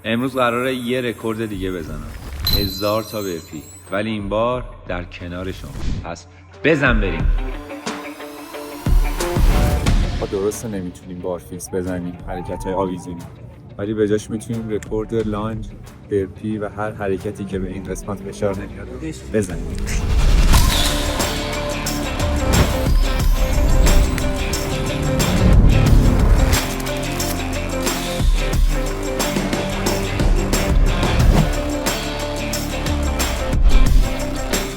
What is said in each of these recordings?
امروز قراره یه رکورد دیگه بزنم 1000 تا برپی، ولی این بار در کنار شما. پس بزن بریم. ما درسته نمیتونیم بارفیکس بزنیم، حرکت‌های آویزونی، ولی به جاش میتونیم رکورد لانج، برپی و هر حرکتی که به این قسمت فشار نمیاد بزنیم.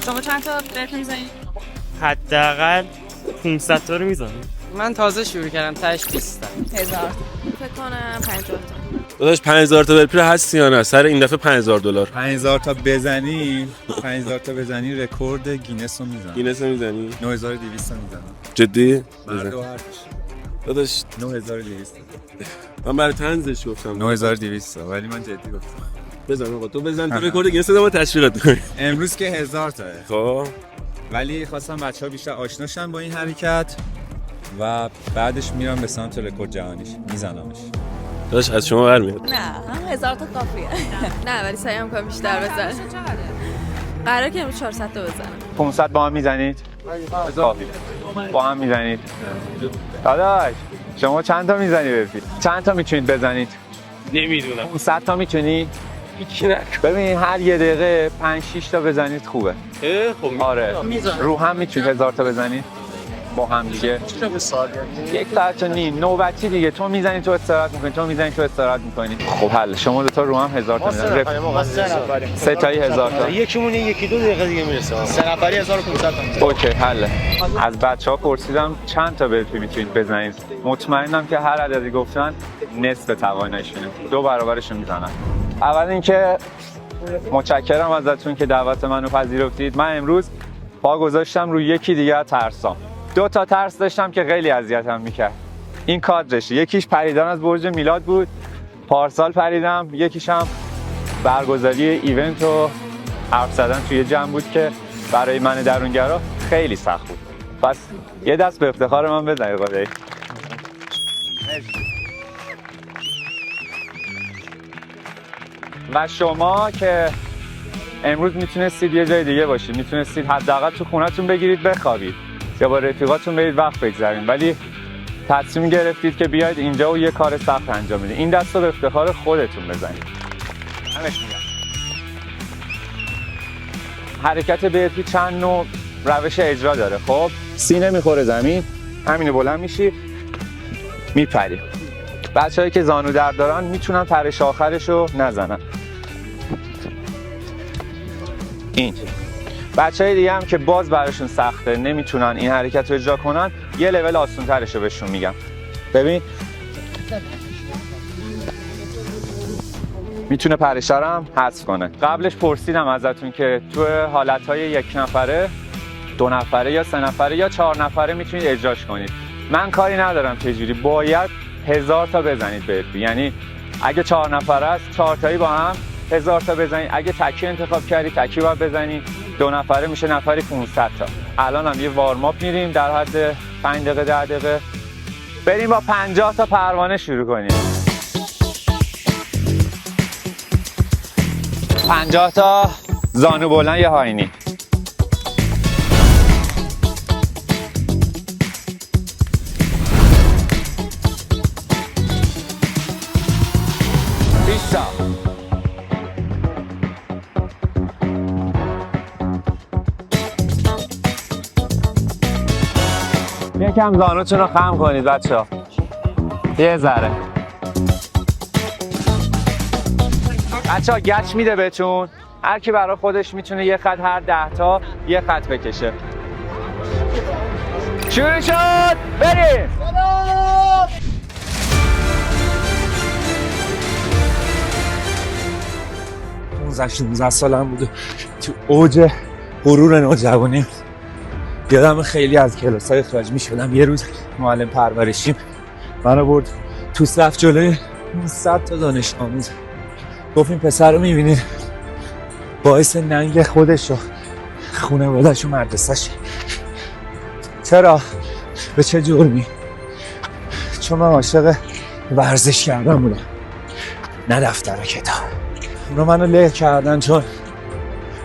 شما چند تا برپی میزنید؟ حداقل 500 تا رو میزنم. من تازه شروع کردم، تاش 20 تا. 1000 فکر کنم 50 تا. داداش 5000 تا برپی هستی یا نه؟ سر این دفعه $5000. 5000 تا بزنی، 5000 تا بزنی رکورد گینس رو میزنم. گینس رو میزنی؟ 9200 تا میزنم. جدی؟ مرد و حرفش. داداش 9200. من برای طنزش گفتم 9200 ولی من جدی گفتم. بزن آقا، تو بزن، تو رکورد گینس رو ما تشویقت می‌کنیم. امروز که 1000 تاه. خب ولی خواستم بچه‌ها بیشتر آشناشن با این حرکت و بعدش میرم به سمت رکورد جهانیش میزنمش. داداش از شما برمیاد. نه 1000 تا کافیه. نه ولی سعی می‌کنم بیشتر بزنم. قراره که امروز 400 تا بزنم. 500 با هم میزنید؟ با هم میزنید؟ داداش شما چند تا میزنی برپی؟ چند تا میتونید بزنید؟ نمیدونم. 500 تا میتونی؟ هیچی نکن. ببین هر یه دقیقه 5-6 تا بزنید خوبه. خب آره رو هم میتونید 1000 تا بزنید با هم دیگه. یک ساعت و نیم نوبتی دیگه، تو میزنی تو استراحت میکنی، تو میزنی تو استراحت میکنی. خب حل شما دو تا رو هم 1000 تا میزنید. ما 3 نفریم. سه تایی 1000 تا. یکیمون 1-2 دقیقه دیگه میرسه. 3 نفری 1500 تا. اوکی حله. از بچه‌ها پرسیدم چند تا برپی میتونید بزنید. مطمئنم که هر عددی گفتن نصف تواناییشونه. 2 برابرشون میزنن. اول اینکه متشکرم ازتون که دعوت منو پذیرفتید. من امروز پا گذاشتم روی یکی دیگه از ترسام. 2 تا ترس داشتم که خیلی اذیتم میکرد. این کادرش، یکیش پریدن از برج میلاد بود، پارسال پریدم، یکیش هم برگزاری ایونت و حرف زدن توی جمع بود که برای من درونگرا خیلی سخت بود. پس یه دست به افتخار من بزنید قدایی. و شما که امروز میتونستید یه جای دیگه باشید، میتونستید حداقل تو خونه‌تون بگیرید بخوابید یا با رفیقاتون برید وقت بگذرونید، ولی تصمیم گرفتید که بیاید اینجا و یه کار سخت انجام بدید. این دست رو به افتخار خودتون بزنید. همش میگم. حرکت برپی چند نوع روش اجرا داره. خب سینه میخوره زمین، همینو بلند میشی میپری. بچه‌هایی که زانو درد دارن میتونن پرش آخرش رو نزنن. این بچه‌های دیگه هم که باز براشون سخته نمیتونن این حرکت رو اجرا کنن، یه لول آسان‌ترش رو بهشون میگم. ببین میتونه پرشه رو هم حذف کنه. قبلش پرسیدم ازتون که تو حالت‌های 1 نفره، 2 نفره یا 3 نفره یا 4 نفره میتونید اجراش کنید. من کاری ندارم چجوری، باید 1000 تا بزنید برپی. یعنی اگه 4 نفر است 4 تایی با هم 1000 تا بزنید. اگه تکی انتخاب کردی تکی باید بزنید. 2 نفره میشه نفری 500 تا. الان هم یه وارم اپ میریم در حد 5 دقیقه 10 دقیقه. بریم با 50 تا پروانه شروع کنیم. 50 تا زانو بلند یا هاینی. یکم زانوتون رو خم کنید بچه‌ها. یه ذره. بچه‌ها گچ میده بهتون. هر کی برای خودش میتونه یه خط هر 10 تا یه خط بکشه. شروع شد. بریم. 15-16 سالم بود تو اوج غرور نوجوانی. یادم خیلی از کلاس‌های اخراج می‌شدم. یه روز معلم پرورشیم منو برد تو صف جلوی 100 تا دانش آموز. گفت این پسر رو می‌بینید باعث ننگ خودش و خانواده‌اش و مدرسه‌ش. چرا؟ به چه جرمی؟ چون من عاشق ورزش کردن بودم. نه دفتر و کتاب. رو منو له کردن چون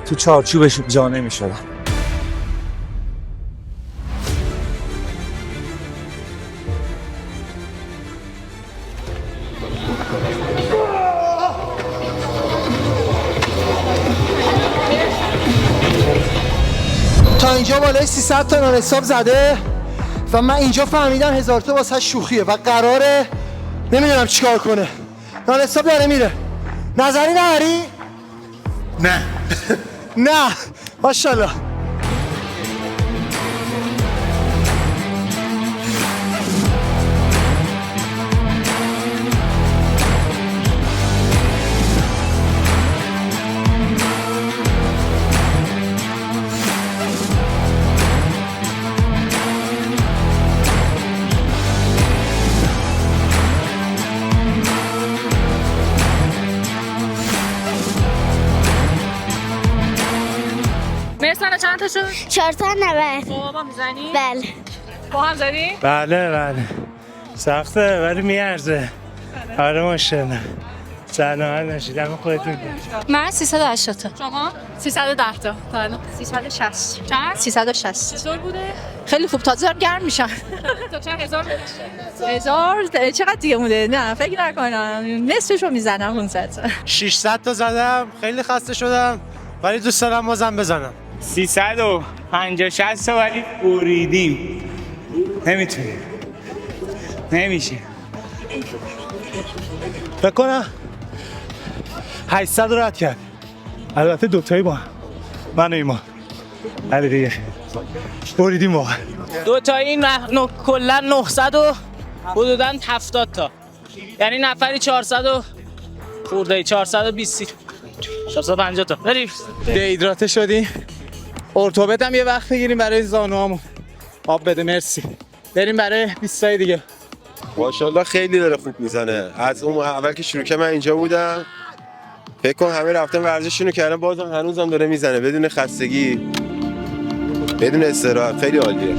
تو چارچوبشون جا نمیشدم. تا اینجا بالای 300 تا نان حساب زده و من اینجا فهمیدم 1000 تا واسه شوخیه و قراره نمیدونم چیکار کنه. نان حساب داره میره. نظری نداری؟ نه. نه. ماشاءالله. مرسانا چند تا شد؟ 490. بابا میزنی؟ بله. با هم زنی؟ بله سخته ولی میارزه. آره ماشاءالله. سلامت باشید. اما خودتون من 380 تا. شما 310 تا. بله 360. چند؟ 360. چطور بوده؟ خیلی خوب، تازه گرم میشن. تا چند هزار چقدر دیگه مونده؟ نه فکر نکنم نصفشو میزنم 500 تا. 600 تا زدم. خیلی خسته شدم ولی دوست دارم بازم بزنم. 350 60 تا ولی بریدیم. نمیتونیم. نمیشه. فکر کنم 800 رد کرد. البته دوتایی با هم. من و ایمان. علی دیگه بریدیم واقعا. دوتایی کلا 900 و حدوداً 70 تا. یعنی نفری 400 و خورده 420 450 تا. بریم. دیهیدراته شدیم. ارتوبت هم یه وقت بگیریم برای زانوامون. آب بده مرسی. بریم برای 20 تای دیگه. ماشاءالله خیلی داره خوب میزنه. از اون اول که شروع کردم من اینجا بودم. فکر کنم همه رفتن ورزششونو کردن بازم هنوزم داره میزنه بدون خستگی. بدون استراحت خیلی عالیه.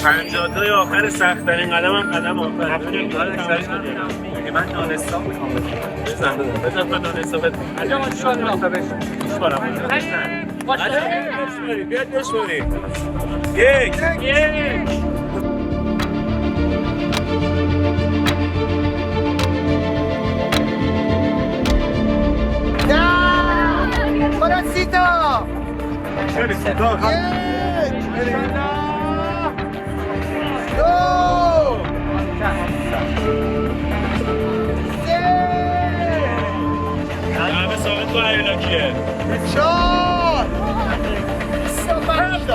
پنجاتای آخر سخت‌ترین قدم آخر. من دانستان میخوام بزن دانستان بیاد بشوری. یک Parasita! همه ثابت کن اینا کیه. 4 5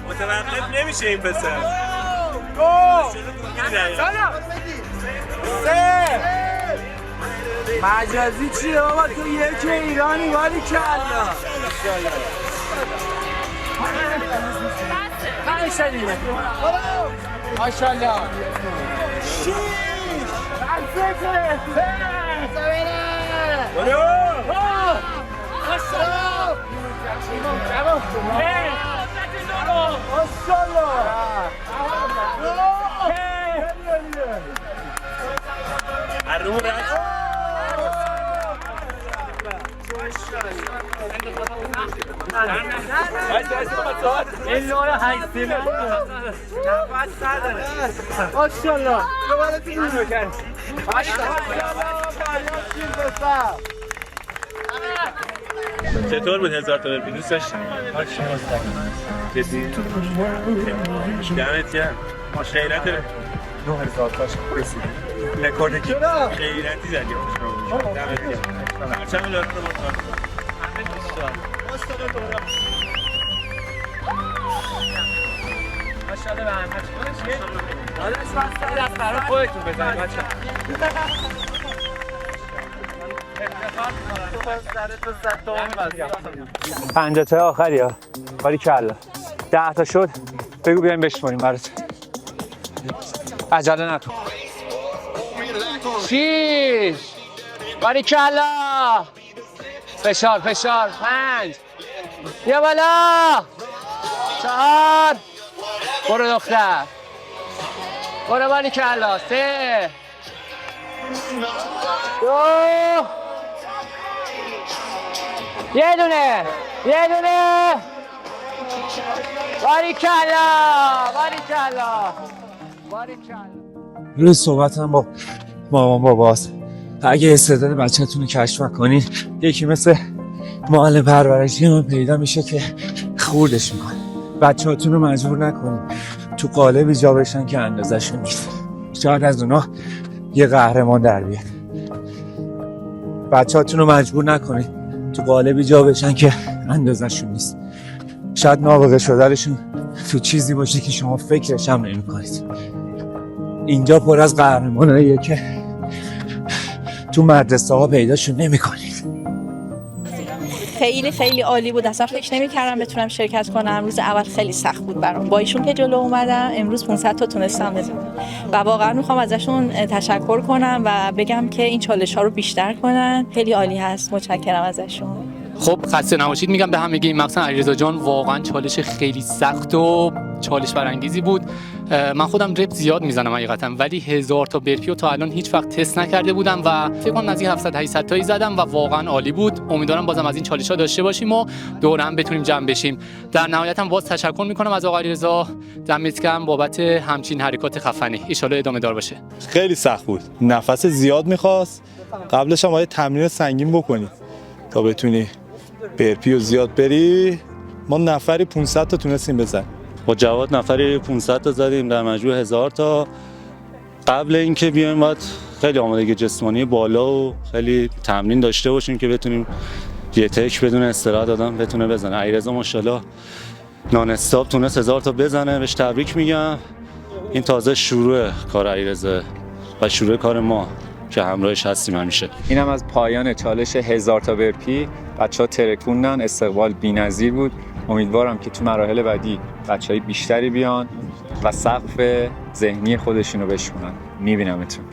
متوقف نمیشه این پسر. مجازی چیه بابا تو یک ایرانی ولی کلا ماشاءالله چطور بود 1000 تا برپی دوست داشتی؟ جدی؟ دمت گرم. خیرت 9000 تاش رسید. رکورد کی؟ خیرتی زدی. دمت گرم. چند لات رو بکنم. ماشاءالله به همه چی. حالا اسم از برای خودتون بزنید بچه‌ها. پنجاه تا آخری ها. باری کلا 10 تا شد بگو بیایم بشماریم برات. عجله نکن. 6 باری کلا. فشار 5 بیا بالا 4 برو دختر برو باری کلا 3 2 یه دونه باریکلا. روی صحبتم با مامان باباست. اگه استعداد بچه‌تون رو کشف کنین یکی مثل معلم پرورشی من پیدا میشه که خوردش میکنه. بچه‌هاتون رو مجبور نکنین تو قالبی جا بشن که اندازه‌شون نیست. شاید از اونا یه قهرمان در بیاد. بچه‌هاتون رو مجبور نکنین تو قالبی جا بشن که اندازه‌شون نیست. شاید نابغه شدنشون تو چیزی باشه که شما فکرش هم نمی‌کنید. اینجا پر از قهرماناییه که تو مدرسه ها پیداشون نمی‌کنید. خیلی عالی بود. اصلا فکر نمی‌کردم بتونم شرکت کنم. روز اول خیلی سخت بود برام. با ایشون که جلو اومدم امروز 500 تا تونستم بزنم. و واقعا می‌خوام ازشون تشکر کنم و بگم که این چالش‌ها رو بیشتر کنن. خیلی عالی هست. متشکرم ازشون. خب خسته نباشید میگم به همگی. مخصوصا علیرضا جان واقعا چالش خیلی سخت و چالش برانگیزی بود. من خودم رپ زیاد میزنم حقیقتا ولی 1000 تا برپی رو تا الان هیچ وقت تست نکرده بودم و فکر کنم نزدیک 700 800 تایی زدم و واقعا عالی بود. امیدوارم بازم از این چالش‌ها داشته باشیم و دور هم بتونیم جمع بشیم. در نهایت هم باز تشکر میکنم از آقای علیرضا. دمت گرم بابت همچین حرکات خفنی. ان شاءالله ادامه دار باشه. خیلی سخت بود. نفس زیاد می‌خواست. قبلش هم باید تمرین سنگین بکنی تا بتونی برپی و زیاد بری. ما نفری 500 تا تونستیم بزنیم. با جواد نفری 500 تا زدیم در مجموع 1000 تا. قبل اینکه بیایم باید خیلی آمادگی جسمانی بالا و خیلی تمرین داشته باشیم که بتونیم یه تک بدون استراحت آدم بتونه بزنه. علیرضا ماشاءالله نان استاپ تونست 1000 تا بزنه. بهش تبریک میگم. این تازه شروع کار علیرضا و شروع کار ما که همراهش هستیم همیشه. اینم از پایان چالش 1000 تا برپی. بچه‌ها ترکوندن، استقبال بی‌نظیر بود. امیدوارم که تو مراحل بعدی بچه‌های بیشتری بیان و سقف ذهنی خودشونو بشکنن. میبینمتون.